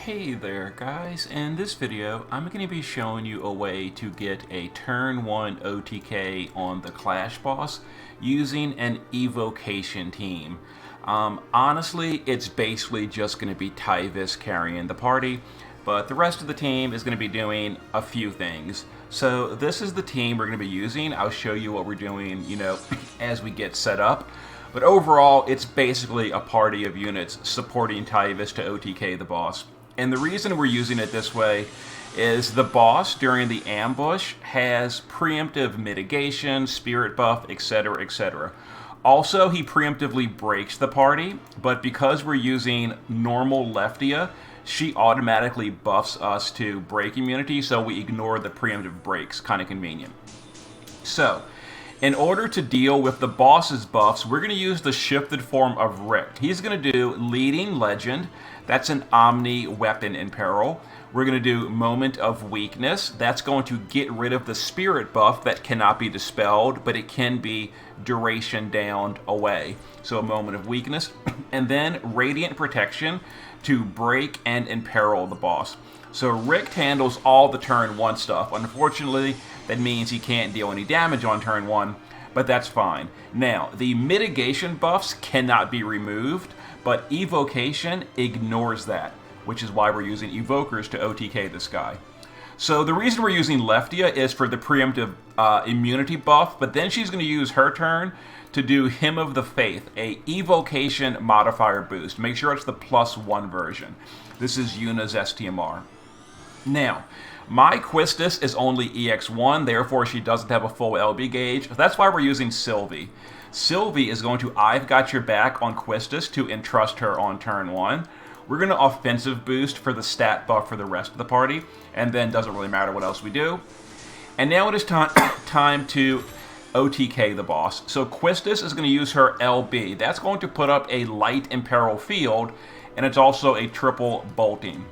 Hey there guys, in this video I'm going to be showing you a way to get a turn 1 OTK on the Clash boss using an evocation team. Honestly, it's basically just going to be Tyvis carrying the party, but the rest of the team is going to be doing a few things. So this is the team we're going to be using. I'll show you what we're doing, as we get set up. But overall, it's basically a party of units supporting Tyvis to OTK the boss. And the reason we're using it this way is the boss during the ambush has preemptive mitigation, spirit buff, etc., etc. Also, he preemptively breaks the party, but because we're using normal Leftia, she automatically buffs us to break immunity, so we ignore the preemptive breaks. Kind of convenient. So, in order to deal with the boss's buffs, we're going to use the shifted form of Rick. He's going to do Leading Legend. That's an Omni weapon in peril. We're going to do Moment of Weakness. That's going to get rid of the spirit buff that cannot be dispelled, but it can be duration downed away. So a Moment of Weakness. And then Radiant Protection to break and imperil the boss. So Rick handles all the turn 1 stuff. Unfortunately, that means he can't deal any damage on turn 1, but that's fine. Now, the mitigation buffs cannot be removed, but Evocation ignores that, which is why we're using Evokers to OTK this guy. So the reason we're using Leftia is for the preemptive immunity buff, but then she's going to use her turn to do Hymn of the Faith, a Evocation modifier boost. Make sure it's the +1 version. This is Yuna's STMR. Now, my Quistis is only EX1, therefore she doesn't have a full LB gauge. That's why we're using Sylvie. Sylvie is going to I've Got Your Back on Quistis to entrust her on turn 1. We're going to offensive boost for the stat buff for the rest of the party, and then doesn't really matter what else we do. And now it is time to OTK the boss. So Quistis is going to use her LB. That's going to put up a light imperil field, and it's also a triple bolting.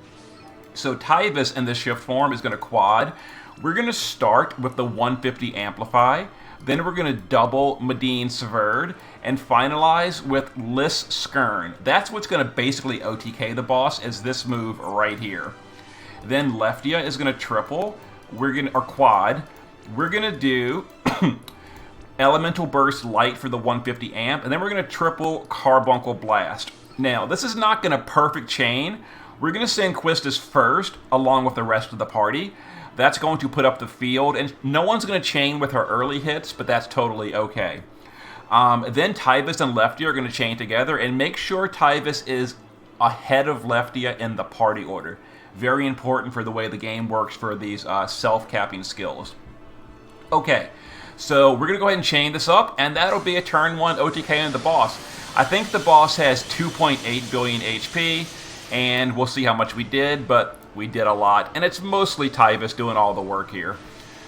So Tyvis in the shift form is going to quad. We're going to start with the 150 Amplify. Then we're going to double Medine Severed and finalize with Lys Skern. That's what's going to basically OTK the boss, is this move right here. Then Leftia is going to triple. Or quad. We're going to do Elemental Burst Light for the 150 amp, and then we're going to triple Carbuncle Blast. Now, this is not going to perfect chain. We're going to send Quistis first, along with the rest of the party. That's going to put up the field, and no one's going to chain with her early hits, but that's totally okay. Then Tyvis and Leftia are going to chain together, and make sure Tyvis is ahead of Leftia in the party order. Very important for the way the game works for these self-capping skills. Okay, so we're going to go ahead and chain this up, and that'll be a turn 1 OTK on the boss. I think the boss has 2.8 billion HP, and we'll see how much we did, but we did a lot, and it's mostly Tyvis doing all the work here.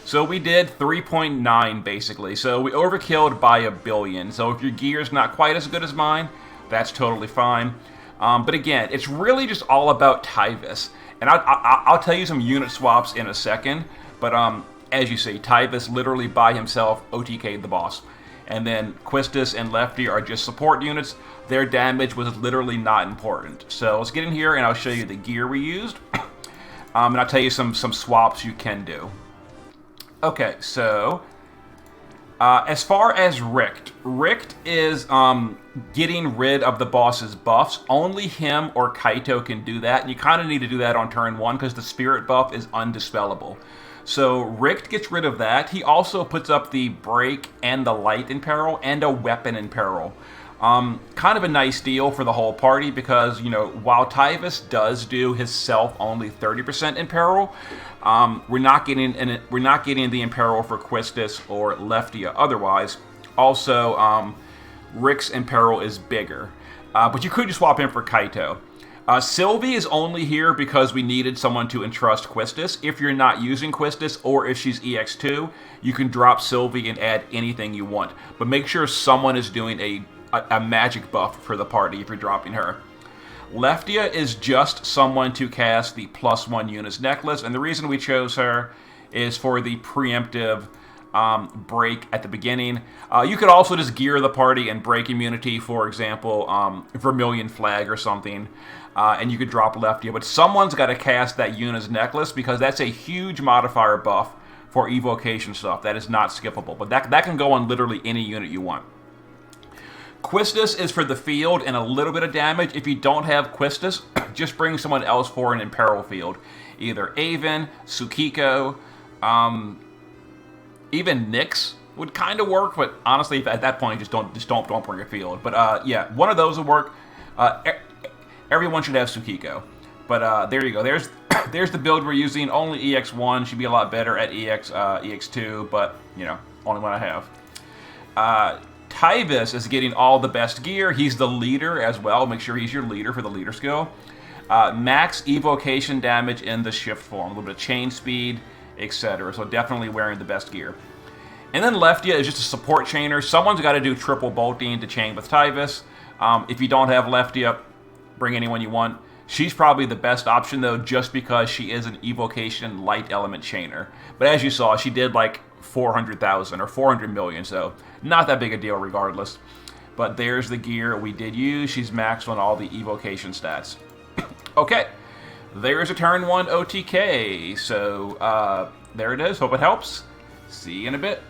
So we did 3.9 basically, so we overkilled by 1 billion. So if your gear's not quite as good as mine, that's totally fine. But again, it's really just all about Tyvis, and I'll tell you some unit swaps in a second, but as you see, Tyvis literally by himself OTK'd the boss. And then Quistis and Lefty are just support units. Their damage was literally not important. So let's get in here and I'll show you the gear we used. And I'll tell you some swaps you can do. Okay, so as far as Richt is getting rid of the boss's buffs. Only him or Kaito can do that. And you kind of need to do that on turn 1 because the spirit buff is undispellable. So Richt gets rid of that. He also puts up the break and the light in peril and a weapon in peril. Kind of a nice deal for the whole party because, while Tyvis does do his self only 30% in peril, we're not getting the imperil for Quistis or Leftia otherwise. Also, Rick's imperil is bigger, but you could just swap him for Kaito. Sylvie is only here because we needed someone to entrust Quistis. If you're not using Quistis or if she's EX2, you can drop Sylvie and add anything you want. But make sure someone is doing a magic buff for the party if you're dropping her. Leftia is just someone to cast the +1 Eunice necklace, and the reason we chose her is for the preemptive break at the beginning. You could also just gear the party and break immunity, for example, Vermilion Flag or something, and you could drop Leftia. But someone's got to cast that Yuna's Necklace because that's a huge modifier buff for evocation stuff. That is not skippable, but that can go on literally any unit you want. Quistis is for the field and a little bit of damage. If you don't have Quistis, just bring someone else for an Imperil field. Either Avon, Tsukiko, even Nyx would kind of work, but honestly, at that point, just don't bring a field. But yeah, one of those would work. Everyone should have Tsukiko. But there you go. There's the build we're using. Only EX1 should be a lot better at EX2, but you know, only one I have. Tyvis is getting all the best gear. He's the leader as well. Make sure he's your leader for the leader skill. Max evocation damage in the shift form. A little bit of chain speed, etc. So definitely wearing the best gear. And then Leftia is just a support chainer. Someone's got to do triple bolting to chain with Tyvis. If you don't have Leftia, bring anyone you want. She's probably the best option, though, just because she is an evocation light element chainer. But as you saw, she did like 400,000 or 400 million, so not that big a deal regardless. But there's the gear we did use. She's maxed on all the evocation stats. Okay, there's a turn 1 OTK. So there it is. Hope it helps. See you in a bit.